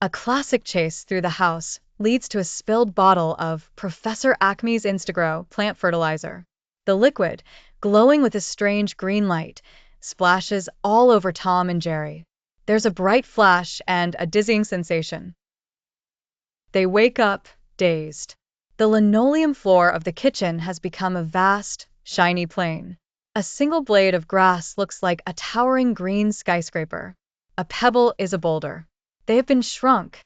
A classic chase through the house leads to a spilled bottle of Professor Acme's Instagrow plant fertilizer. The liquid, glowing with a strange green light, splashes all over Tom and Jerry. There's a bright flash and a dizzying sensation. They wake up, dazed. The linoleum floor of the kitchen has become a vast, shiny plain. A single blade of grass looks like a towering green skyscraper. A pebble is a boulder. They have been shrunk.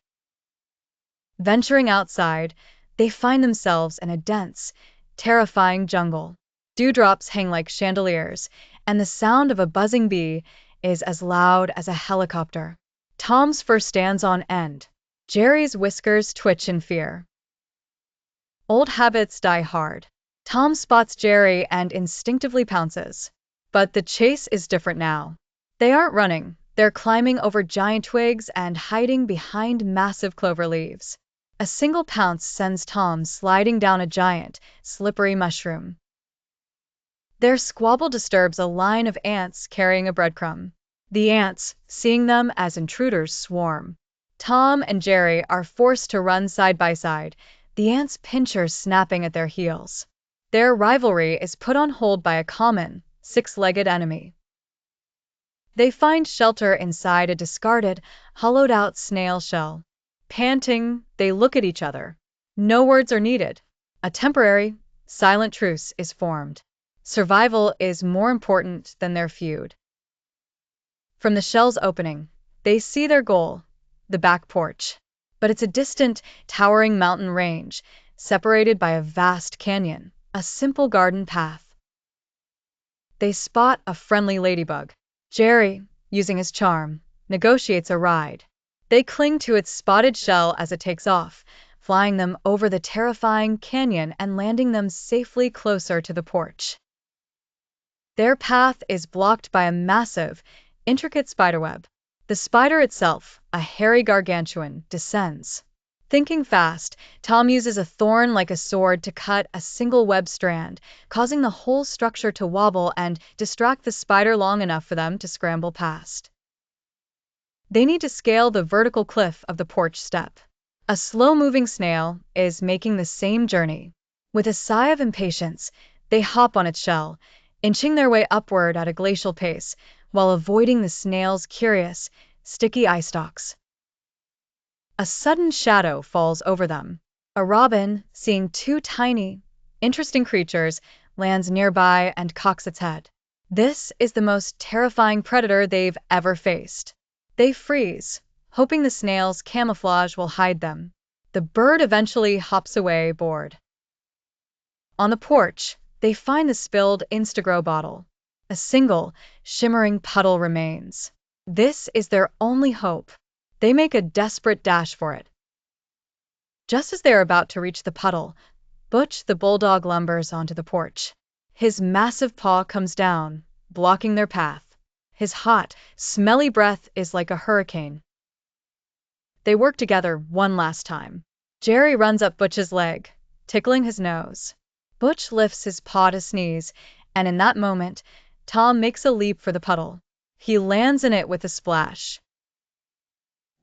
Venturing outside, they find themselves in a dense, terrifying jungle. Dewdrops hang like chandeliers, and the sound of a buzzing bee is as loud as a helicopter. Tom's fur stands on end. Jerry's whiskers twitch in fear. Old habits die hard. Tom spots Jerry and instinctively pounces. But the chase is different now. They aren't running. They're climbing over giant twigs and hiding behind massive clover leaves. A single pounce sends Tom sliding down a giant, slippery mushroom. Their squabble disturbs a line of ants carrying a breadcrumb. The ants, seeing them as intruders, swarm. Tom and Jerry are forced to run side by side, the ants' pincers snapping at their heels. Their rivalry is put on hold by a common, six-legged enemy. They find shelter inside a discarded, hollowed-out snail shell. Panting, they look at each other. No words are needed. A temporary, silent truce is formed. Survival is more important than their feud. From the shell's opening, they see their goal, the back porch. But it's a distant, towering mountain range, separated by a vast canyon, a simple garden path. They spot a friendly ladybug. Jerry, using his charm, negotiates a ride. They cling to its spotted shell as it takes off, flying them over the terrifying canyon and landing them safely closer to the porch. Their path is blocked by a massive, intricate spiderweb. The spider itself, a hairy gargantuan, descends. Thinking fast, Tom uses a thorn like a sword to cut a single web strand, causing the whole structure to wobble and distract the spider long enough for them to scramble past. They need to scale the vertical cliff of the porch step. A slow-moving snail is making the same journey. With a sigh of impatience, they hop on its shell, inching their way upward at a glacial pace, while avoiding the snail's curious, sticky eye stalks. A sudden shadow falls over them. A robin, seeing two tiny, interesting creatures, lands nearby and cocks its head. This is the most terrifying predator they've ever faced. They freeze, hoping the snail's camouflage will hide them. The bird eventually hops away, bored. On the porch, they find the spilled Instagrow bottle. A single, shimmering puddle remains. This is their only hope. They make a desperate dash for it. Just as they're about to reach the puddle, Butch the bulldog lumbers onto the porch. His massive paw comes down, blocking their path. His hot, smelly breath is like a hurricane. They work together one last time. Jerry runs up Butch's leg, tickling his nose. Butch lifts his paw to sneeze, and in that moment, Tom makes a leap for the puddle. He lands in it with a splash.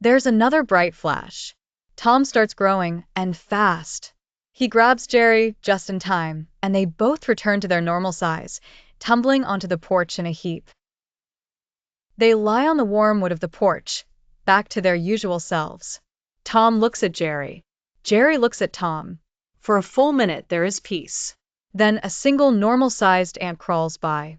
There's another bright flash. Tom starts growing, and fast. He grabs Jerry just in time, and they both return to their normal size, tumbling onto the porch in a heap. They lie on the warm wood of the porch, back to their usual selves. Tom looks at Jerry. Jerry looks at Tom. For a full minute there is peace. Then a single normal-sized ant crawls by.